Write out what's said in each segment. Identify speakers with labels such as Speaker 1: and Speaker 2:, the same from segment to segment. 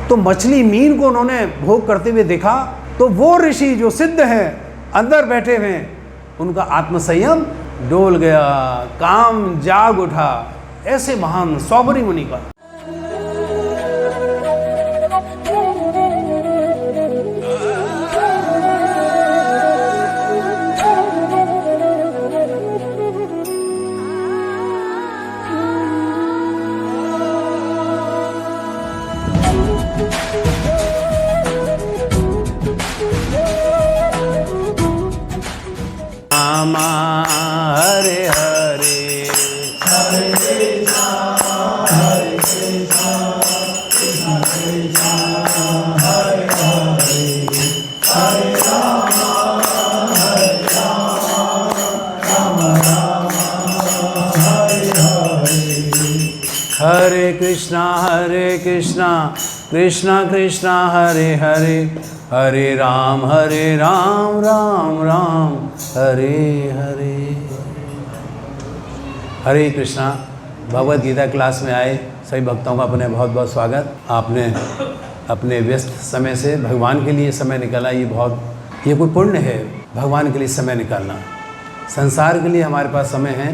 Speaker 1: तो मछली मीन को उन्होंने भोग करते हुए देखा, तो वो ऋषि जो सिद्ध हैं अंदर बैठे हुए, उनका आत्मसंयम डोल गया, काम जाग उठा। ऐसे महान सौबरी मुनि का। हरे हरे हरे कृष्णा हरे कृष्णा कृष्णा कृष्णा हरे हरे हरे राम राम राम हरे हरे। हरे कृष्णा कृष्णा कृष्णा हरे हरे हरे राम राम राम हरे हरे। हरे कृष्णा। भगवद गीता क्लास में आए सभी भक्तों का अपने बहुत बहुत स्वागत। आपने अपने व्यस्त समय से भगवान के लिए समय निकाला, ये कोई पुण्य है भगवान के लिए समय निकालना। संसार के लिए हमारे पास समय है,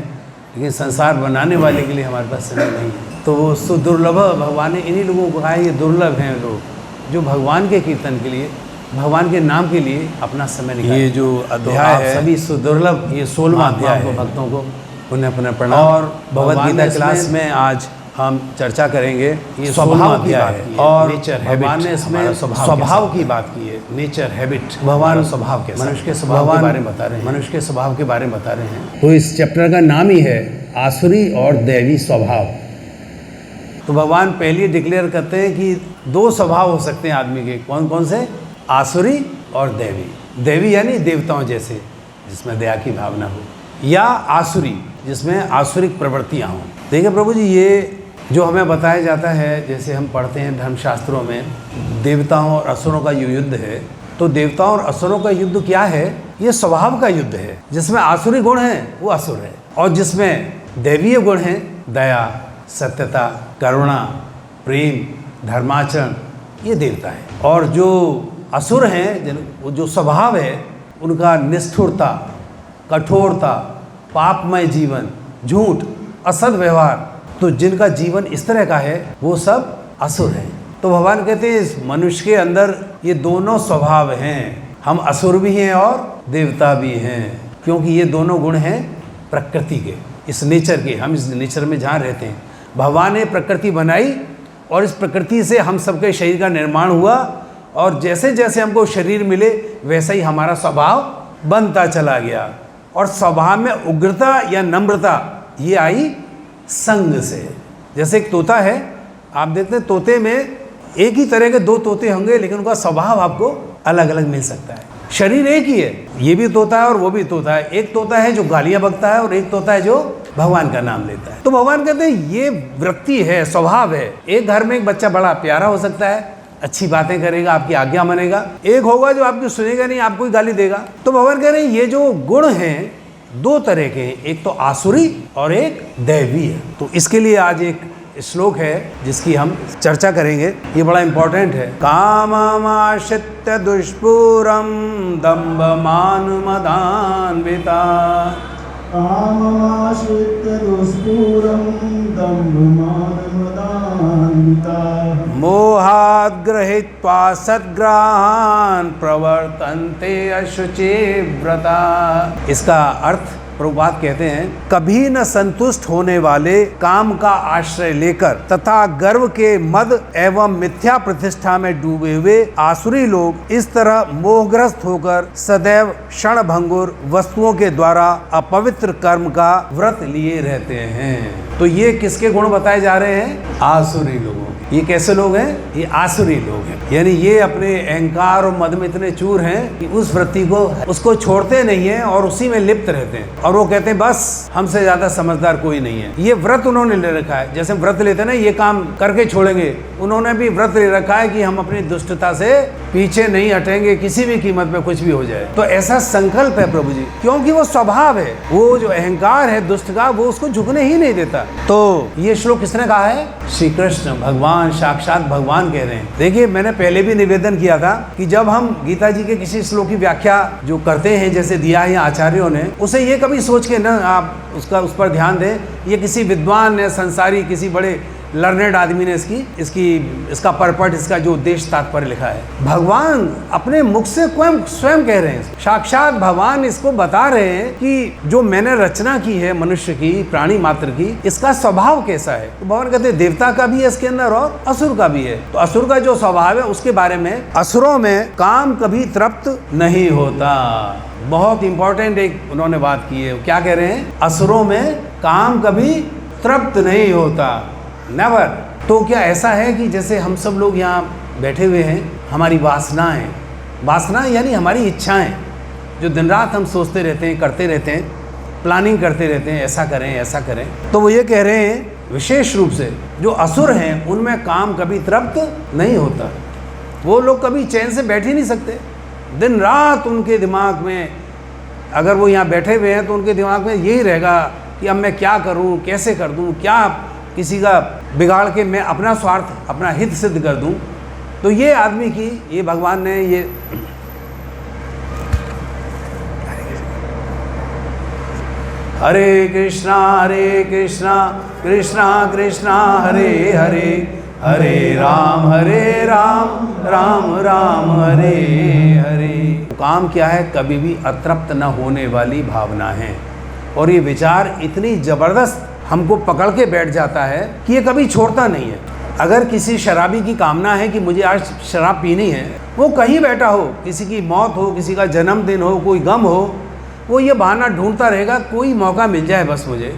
Speaker 1: लेकिन संसार बनाने वाले के लिए हमारे पास समय नहीं है। तो वो सुदुर्लभ भगवान ने इन्हीं लोगों को कहा है, ये दुर्लभ हैं लोग जो भगवान के कीर्तन के लिए, भगवान के नाम के लिए अपना समय निकाले। ये जो अध्याय है सभी सुदुर्लभ, ये 16वां अध्याय है। भक्तों को उन्हें अपना प्रणाम। और भगवद गीता क्लास में आज हम चर्चा करेंगे ये स्वभाव की बात की है, और भगवान ने इसमें स्वभाव की बात की है, नेचर हैबिट। भगवान स्वभाव के मनुष्य के स्वभाव के बारे में बता रहे हैं, मनुष्य के स्वभाव के बारे में बता रहे हैं। तो इस चैप्टर का नाम ही है आसुरी और दैवी स्वभाव। तो भगवान पहले डिक्लेयर करते हैं कि 2 स्वभाव हो सकते हैं आदमी के। कौन कौन से? आसुरी और दैवी। दैवी यानी देवताओं जैसे, जिसमें दया की भावना हो, या आसुरी जिसमें आसुरिक प्रवृत्तियाँ हों। देखिए प्रभु जी, ये जो हमें बताया जाता है, जैसे हम पढ़ते हैं धर्मशास्त्रों में, देवताओं और असुरों का जो युद्ध है, तो देवताओं और असुरों का युद्ध क्या है? ये स्वभाव का युद्ध है। जिसमें आसुरी गुण हैं वो असुर है, और जिसमें दैवीय गुण हैं, दया, सत्यता, करुणा, प्रेम, धर्माचरण, ये देवता है। और जो असुर हैं, जो स्वभाव है उनका निष्ठुरता, कठोरता, पापमय जीवन, झूठ, असद व्यवहार, तो जिनका जीवन इस तरह का है वो सब असुर हैं। तो भगवान कहते हैं इस मनुष्य के अंदर ये दोनों स्वभाव हैं। हम असुर भी हैं और देवता भी हैं, क्योंकि ये दोनों गुण हैं प्रकृति के, इस नेचर के। हम इस नेचर में जहाँ रहते हैं, भगवान ने प्रकृति बनाई और इस प्रकृति से हम सबके शरीर का निर्माण हुआ, और जैसे जैसे हमको शरीर मिले वैसा ही हमारा स्वभाव बनता चला गया। और स्वभाव में उग्रता या नम्रता ये आई संग से। जैसे एक तोता है, आप देखते हैं तोते में एक ही तरह के 2 तोते होंगे, लेकिन उनका स्वभाव आपको अलग अलग मिल सकता है। शरीर एक ही है, ये भी तोता है और वो भी तोता है। एक तोता है जो गालियाँ बकता है और एक तोता है जो भगवान का नाम लेता है। तो भगवान कहते हैं ये वृत्ति है, स्वभाव है। एक घर में एक बच्चा बड़ा प्यारा हो सकता है, अच्छी बातें करेगा, आपकी आज्ञा मानेगा। एक होगा जो आपकी सुनेगा नहीं, आपको ही गाली देगा। तो भगवान कह रहे हैं ये जो गुण हैं 2 तरह के, एक तो आसुरी और एक दैवी है। तो इसके लिए आज एक श्लोक है जिसकी हम चर्चा करेंगे, ये बड़ा इंपॉर्टेंट है। काममाश्रित्य दुष्पूरम दम्भ मान मदान्विता,
Speaker 2: काममाश्रित्य दुष्पूरं दम्भमानमदान्विता,
Speaker 1: मोहात् गृहीत्वा सद्ग्रहान् प्रवर्तन्ते अशुचि व्रता। इसका अर्थ प्रभुपाद कहते हैं, कभी न संतुष्ट होने वाले, काम का आश्रय लेकर तथा गर्व के मद एवं मिथ्या प्रतिष्ठा में डूबे हुए आसुरी लोग इस तरह मोहग्रस्त होकर सदैव क्षणभंगुर वस्तुओं के द्वारा अपवित्र कर्म का व्रत लिए रहते हैं। तो ये किसके गुण बताए जा रहे हैं? आसुरी लोगों। ये कैसे लोग हैं? ये आसुरी लोग हैं। यानी ये अपने अहंकार और मद में इतने चूर हैं कि उस वृत्ति को उसको छोड़ते नहीं है और उसी में लिप्त रहते हैं, और वो कहते हैं बस हमसे ज्यादा समझदार कोई नहीं है। ये व्रत उन्होंने ले रखा है, जैसे व्रत लेते हैं ना, ये काम करके छोड़ेंगे, उन्होंने भी व्रत ले रखा है कि हम अपनी दुष्टता से पीछे नहीं हटेंगे, किसी भी कीमत पे कुछ भी हो जाए। तो ऐसा संकल्प है प्रभु जी, क्योंकि वो स्वभाव है, वो जो अहंकार है दुष्ट का, वो उसको झुकने ही नहीं देता। तो ये श्लोक किसने कहा है? श्री कृष्ण भगवान भगवान, साक्षात भगवान कह रहे हैं। देखिए, मैंने पहले भी निवेदन किया था कि जब हम गीता जी के किसी श्लोक की व्याख्या जो करते हैं, जैसे दिया है आचार्यों ने, उसे ये कभी सोच के न आप उस पर ध्यान दें ये किसी विद्वान ने, संसारी किसी बड़े लर्नेड आदमी ने इसका परपट, इसका जो उद्देश्य तात्पर्य लिखा है। भगवान अपने मुख से स्वयं कह रहे हैं, साक्षात भगवान इसको बता रहे हैं कि जो मैंने रचना की है मनुष्य की, प्राणी मात्र की, इसका स्वभाव कैसा है। तो भगवान कहते हैं देवता का भी है इसके अंदर और असुर का भी है। तो असुर का जो स्वभाव है उसके बारे में, असुरों में काम कभी तृप्त नहीं होता। बहुत इंपॉर्टेंट एक उन्होंने बात की है। क्या कह रहे हैं? असुरों में काम कभी तृप्त नहीं होता, नेवर। तो क्या ऐसा है कि जैसे हम सब लोग यहाँ बैठे हुए हैं, हमारी वासनाएं यानी हमारी इच्छाएं, जो दिन रात हम सोचते रहते हैं, करते रहते हैं, प्लानिंग करते रहते हैं, ऐसा करें ऐसा करें। तो वो ये कह रहे हैं विशेष रूप से जो असुर हैं उनमें काम कभी तृप्त नहीं होता। वो लोग कभी चैन से बैठ ही नहीं सकते। दिन रात उनके दिमाग में, अगर वो यहाँ बैठे हुए हैं तो उनके दिमाग में यही रहेगा कि अब मैं क्या करूँ, कैसे कर दूँ, क्या किसी का बिगाड़ के मैं अपना स्वार्थ, अपना हित सिद्ध कर दूं। तो ये आदमी की, ये भगवान ने ये हरे कृष्णा कृष्णा कृष्णा हरे हरे, हरे राम राम राम हरे हरे। काम क्या है? कभी भी अतृप्त न होने वाली भावना है। और ये विचार इतनी जबरदस्त हमको पकड़ के बैठ जाता है कि ये कभी छोड़ता नहीं है। अगर किसी शराबी की कामना है कि मुझे आज शराब पीनी है, वो कहीं बैठा हो, किसी की मौत हो, किसी का जन्मदिन हो, कोई गम हो, वो ये बहाना ढूंढता रहेगा कोई मौका मिल जाए बस मुझे,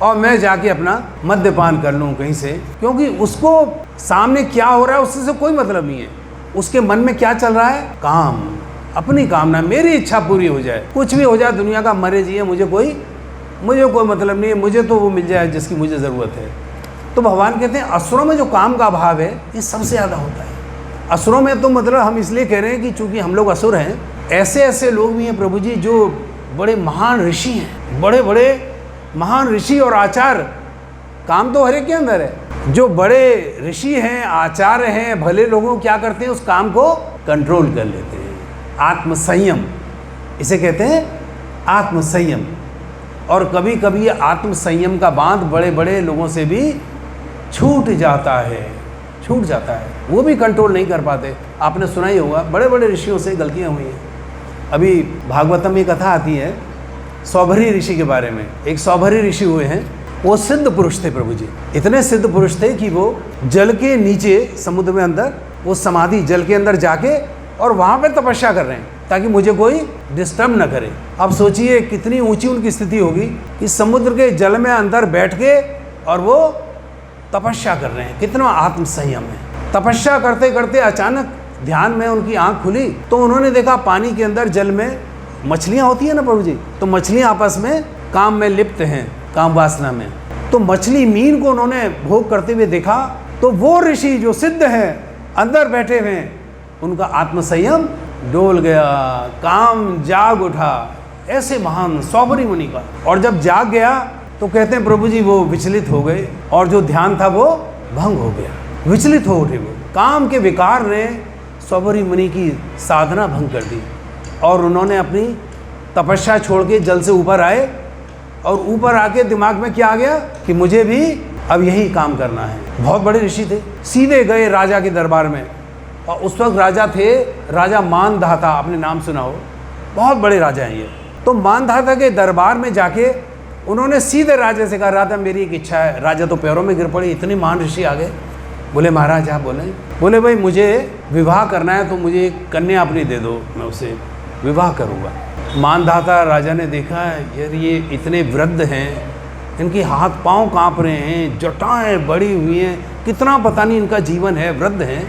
Speaker 1: और मैं जाके अपना मद्यपान कर लूँ कहीं से। क्योंकि उसको सामने क्या हो रहा है उससे कोई मतलब नहीं है। उसके मन में क्या चल रहा है? काम, अपनी कामना, मेरी इच्छा पूरी हो जाए, कुछ भी हो जाए दुनिया का, मरे जिए, मुझे कोई मतलब नहीं है, मुझे तो वो मिल जाए जिसकी मुझे ज़रूरत है। तो भगवान कहते हैं असुरों में जो काम का अभाव है ये सबसे ज़्यादा होता है। असुरों में तो मतलब हम इसलिए कह रहे हैं कि चूंकि हम लोग असुर हैं, ऐसे लोग भी हैं प्रभु जी जो बड़े महान ऋषि हैं, बड़े महान ऋषि और आचार्य। काम तो हर एक के अंदर है। जो बड़े ऋषि हैं, आचार्य हैं, भले लोगों क्या करते हैं, उस काम को कंट्रोल कर लेते हैं। आत्मसंयम, इसे कहते हैं आत्मसंयम। और कभी कभी ये आत्मसंयम का बांध बड़े बड़े लोगों से भी छूट जाता है, वो भी कंट्रोल नहीं कर पाते। आपने सुना ही होगा, बड़े बड़े ऋषियों से गलतियां हुई हैं। अभी भागवतम में कथा आती है सौभरी ऋषि के बारे में। एक सौभरी ऋषि हुए हैं, वो सिद्ध पुरुष थे प्रभु जी। इतने सिद्ध पुरुष थे कि वो जल के नीचे, समुद्र में अंदर, वो समाधि जल के अंदर जाके और वहाँ पे तपस्या कर रहे हैं ताकि मुझे कोई डिस्टर्ब न करे। अब सोचिए कितनी ऊंची उनकी स्थिति होगी कि समुद्र के जल में अंदर बैठ के और वो तपस्या कर रहे हैं। कितना आत्मसंयम है। तपस्या करते करते अचानक ध्यान में उनकी आंख खुली तो उन्होंने देखा पानी के अंदर, जल में मछलियाँ होती है ना प्रभु जी, तो मछलियाँ आपस में काम में लिप्त हैं, काम वासना में। तो मछली मीन को उन्होंने भोग करते हुए देखा। तो वो ऋषि जो सिद्ध हैं, अंदर बैठे हुए हैं, उनका आत्मसंयम डोल गया, काम जाग उठा। ऐसे महान सौभरी मुनि का। और जब जाग गया तो कहते हैं प्रभु जी वो विचलित हो गए और जो ध्यान था वो भंग हो गया, विचलित हो उठे। वो काम के विकार ने सौभरी मुनि की साधना भंग कर दी और उन्होंने अपनी तपस्या छोड़ के जल से ऊपर आए। और ऊपर आके दिमाग में क्या आ गया कि मुझे भी अब यही काम करना है। बहुत बड़े ऋषि थे, सीधे गए राजा के दरबार में। और उस वक्त राजा थे राजा मानधाता, आपने नाम सुना हो, बहुत बड़े राजा हैं ये। तो मानधाता के दरबार में जाके उन्होंने सीधे राजा से कहा, राजा मेरी एक इच्छा है। राजा तो पैरों में गिर पड़े, इतने महान ऋषि आ गए। बोले महाराज आप बोले भाई मुझे विवाह करना है तो मुझे एक कन्या अपनी दे दो, मैं उसे विवाह करूँगा। मानधाता राजा ने देखा यार ये इतने वृद्ध हैं, इनके हाथ पांव कांप रहे हैं, जटाएं बड़ी हुई हैं, कितना पता नहीं इनका जीवन है, वृद्ध हैं,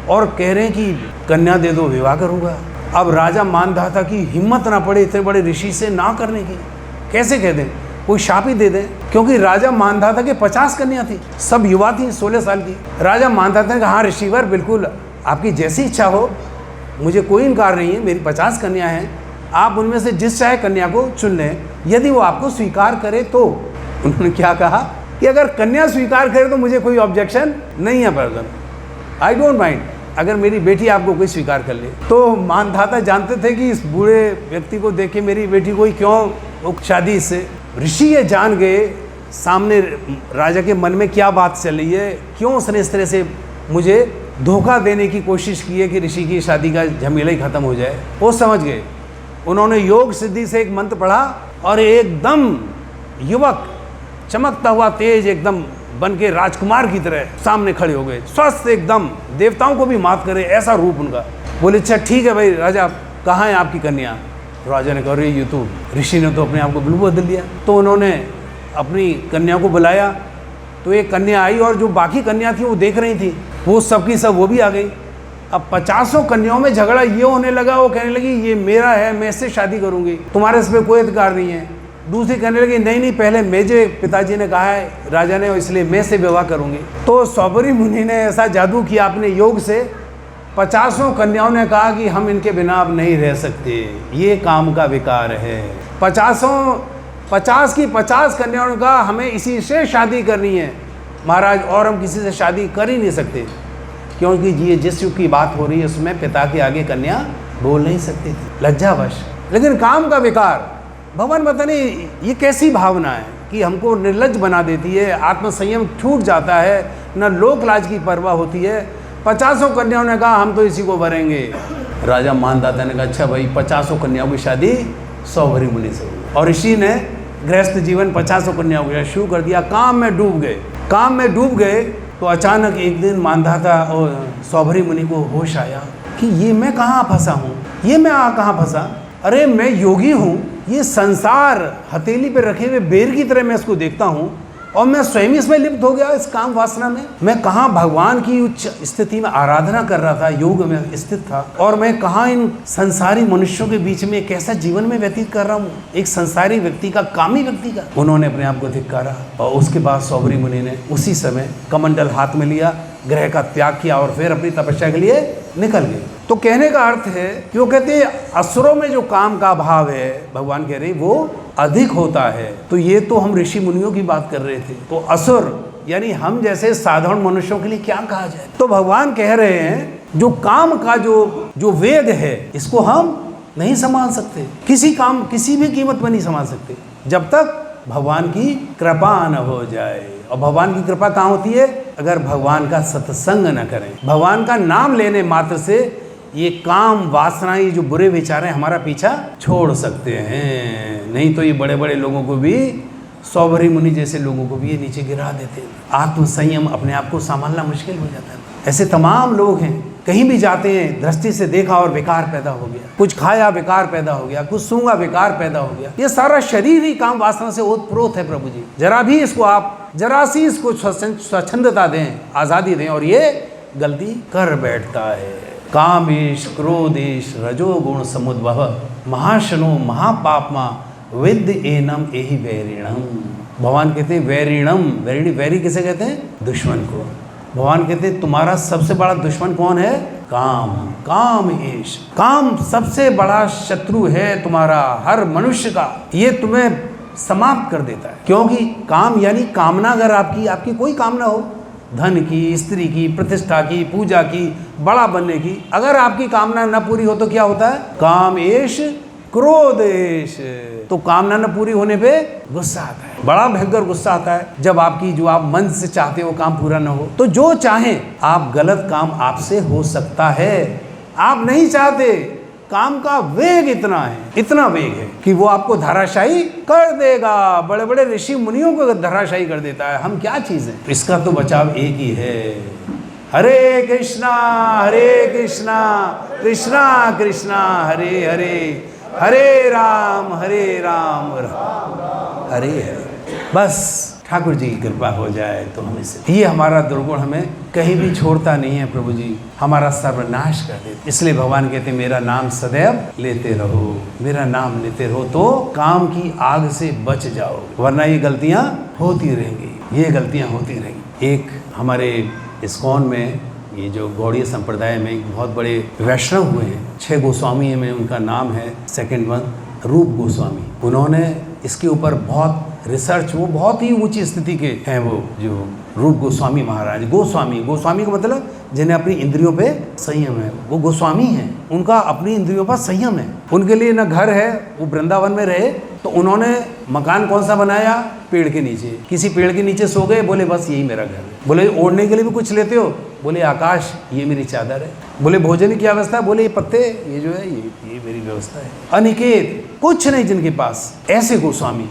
Speaker 1: और कह रहे हैं कि कन्या दे दो, विवाह करूँगा। अब राजा मानधाता की हिम्मत ना पड़े इतने बड़े ऋषि से ना करने की। कैसे कह दें, कोई शाप ही दे दें, क्योंकि राजा मानधाता के 50 कन्या थी, सब युवा थी, 16 साल की। राजा मानधाता ने कहा हाँ ऋषिवर, बिल्कुल आपकी जैसी इच्छा हो, मुझे कोई इनकार नहीं है, मेरी 50 कन्या हैं, आप उनमें से जिस चाहे कन्या को चुन लें, यदि वो आपको स्वीकार करे तो। उन्होंने क्या कहा, कि अगर कन्या स्वीकार करे तो मुझे कोई ऑब्जेक्शन नहीं है ब्रदर, आई डोंट माइंड अगर मेरी बेटी आपको कोई स्वीकार कर ले। तो मानधाता जानते थे कि इस बूढ़े व्यक्ति को देख के मेरी बेटी को क्यों शादी इससे। ऋषि ये जान गए सामने राजा के मन में क्या बात चल रही है, क्यों उसने इस तरह से मुझे धोखा देने की कोशिश की है कि ऋषि की शादी का झमेला ही खत्म हो जाए। वो समझ गए। उन्होंने योग सिद्धि से एक मंत्र पढ़ा और एकदम युवक चमकता हुआ तेज एकदम बन के राजकुमार की तरह सामने खड़े हो गए, स्वस्थ एकदम, देवताओं को भी मात करे ऐसा रूप उनका। बोले अच्छा ठीक है भाई राजा, कहाँ है आपकी कन्या? राजा ने कहा अरे ये तो ऋषि ने तो अपने आप को बिल्कुल बदल दिया। तो उन्होंने अपनी कन्या को बुलाया, तो एक कन्या आई और जो बाकी कन्या थी वो देख रही थी, वो सबकी सब वो भी आ गई। अब 50 कन्याओं में झगड़ा ये होने लगा, वो कहने लगी ये मेरा है, मैं इससे शादी करूंगी, तुम्हारे इस पर कोई अधिकार नहीं है। दूसरी कहने लगी नहीं नहीं, पहले मुझे पिताजी ने कहा है राजा ने, इसलिए मैं से विवाह करूंगी। तो सौबरी मुनि ने ऐसा जादू किया अपने योग से, 50 कन्याओं ने कहा कि हम इनके बिना अब नहीं रह सकते, ये काम का विकार है। 50 की 50 कन्याओं ने कहा हमें इसी से शादी करनी है महाराज, और हम किसी से शादी कर ही नहीं सकते, क्योंकि ये जिस युग की बात हो रही है उसमें पिता के आगे कन्या बोल नहीं सकती थी लज्जावश। लेकिन काम का विकार, भगवान पता नहीं ये कैसी भावना है कि हमको निर्लज्ज बना देती है, आत्मसंयम छूट जाता है, न लोक लाज की परवाह होती है। 50 कन्याओं ने कहा हम तो इसी को भरेंगे। राजा मानदाता ने कहा अच्छा भाई 50 कन्याओं की शादी सौभरी मुनि से हुई। और ऋषि ने गृहस्थ जीवन 50 कन्याओं को शुरू कर दिया, काम में डूब गए। काम में डूब गए तो अचानक एक दिन मानधाता और सौभरी मुनि को होश आया कि ये मैं कहाँ फंसा हूँ, ये मैं कहाँ फंसा, अरे मैं योगी हूँ, ये संसार हथेली पे रखे हुए बेर की तरह मैं इसको देखता हूँ और मैं स्वयं इसमें लिप्त हो गया इस काम वासना में। मैं कहाँ भगवान की उच्च स्थिति में आराधना कर रहा था, योग में स्थित था, और मैं कहाँ इन संसारी मनुष्यों के बीच में कैसा जीवन में व्यतीत कर रहा हूँ, एक संसारी व्यक्ति का, कामी व्यक्ति का। उन्होंने अपने आप को धिक्कारा और उसके बाद सौभरी मुनि ने उसी समय कमंडल हाथ में लिया, ग्रह का त्याग किया और फिर अपनी तपस्या के लिए निकल गए। तो कहने का अर्थ है कि वो कहते हैं असुरों में जो काम का भाव है, भगवान कह रहे वो अधिक होता है। तो ये तो हम ऋषि मुनियों की बात कर रहे थे, तो असुर यानी हम जैसे साधारण मनुष्यों के लिए क्या कहा जाए। तो भगवान कह रहे हैं जो काम का जो वेग है इसको हम नहीं संभाल सकते, किसी काम किसी भी कीमत पर नहीं संभाल सकते जब तक भगवान की कृपा न हो जाए। और भगवान की कृपा कहाँ होती है? अगर भगवान का सत्संग न करें, भगवान का नाम लेने मात्र से ये काम वासनाएं, ये जो बुरे विचार हैं हमारा पीछा छोड़ सकते हैं। नहीं तो ये बड़े बड़े लोगों को भी, सौभरी मुनि जैसे लोगों को भी ये नीचे गिरा देते हैं। आत्मसंयम, अपने आप को संभालना मुश्किल हो जाता है। ऐसे तमाम लोग हैं, कहीं भी जाते हैं दृष्टि से देखा और विकार पैदा हो गया, कुछ खाया विकार पैदा हो गया, कुछ सूंघा विकार पैदा हो गया। ये सारा शरीर ही काम वासना से ओतप्रोत है प्रभु जी। जरा भी इसको आप जरा सी इसको स्वच्छंदता दें, आज़ादी दें और ये गलती कर बैठता है। कामेश क्रोधेश रजोगुण समुद्भव महाशनो महापापमा विद्य एनम एहि वैरिणम। भगवान कहते हैं वैरिणम, वैरी किसे कहते हैं? दुश्मन को। भगवान कहते हैं तुम्हारा सबसे बड़ा दुश्मन कौन है? काम। काम एश, काम सबसे बड़ा शत्रु है तुम्हारा, हर मनुष्य का। ये तुम्हें समाप्त कर देता है, क्योंकि काम यानी कामना, अगर आपकी कोई कामना हो, धन की, स्त्री की, प्रतिष्ठा की, पूजा की, बड़ा बनने की, अगर आपकी कामना न पूरी हो तो क्या होता है? कामेश क्रोधेश। तो कामना न पूरी होने पे गुस्सा आता है, बड़ा भयंकर गुस्सा आता है जब आपकी जो आप मन से चाहते हो काम पूरा न हो। तो जो चाहे आप, गलत काम आपसे हो सकता है, आप नहीं चाहते, काम का वेग इतना है, इतना वेग है कि वो आपको धराशायी कर देगा। बड़े बड़े ऋषि मुनियों को धराशायी कर देता है। हम क्या चीज है? इसका तो बचाव एक ही है, हरे कृष्णा कृष्णा कृष्णा हरे हरे, हरे राम राम हरे हरे। बस ठाकुर जी की कृपा हो जाए तो हमें से, ये हमारा दुर्गुण हमें कहीं भी छोड़ता नहीं है प्रभु जी, हमारा सर्वनाश कर देते। इसलिए भगवान कहते मेरा नाम सदैव लेते रहो, मेरा नाम लेते रहो तो काम की आग से बच जाओ, वरना ये गलतियाँ होती रहेंगी, ये गलतियाँ होती रहेंगी। एक हमारे इस्कॉन में, ये जो गौड़ीय संप्रदाय में एक बहुत बड़े वैष्णव हुए हैं, 6 गोस्वामी में उनका नाम है, सेकंड वन रूप गोस्वामी। उन्होंने इसके ऊपर बहुत रिसर्च, वो बहुत ही ऊंची स्थिति के हैं। वो जो रूप गोस्वामी महाराज, गोस्वामी का मतलब जिन्हें अपनी इंद्रियों पे संयम है, वो गोस्वामी हैं। उनका अपनी इंद्रियों पर संयम है। उनके लिए न घर है, वो वृंदावन में रहे तो उन्होंने मकान कौन सा बनाया? पेड़ के नीचे। किसी पेड़ के नीचे सो गए, बोले बस यही मेरा घर है। बोले ओढ़ने के लिए भी कुछ लेते हो? बोले आकाश, ये मेरी चादर है। बोले भोजन की क्या व्यवस्था? बोले ये पत्ते, ये जो है ये मेरी व्यवस्था है। अनिकेत, कुछ नहीं जिनके पास, ऐसे गोस्वामी।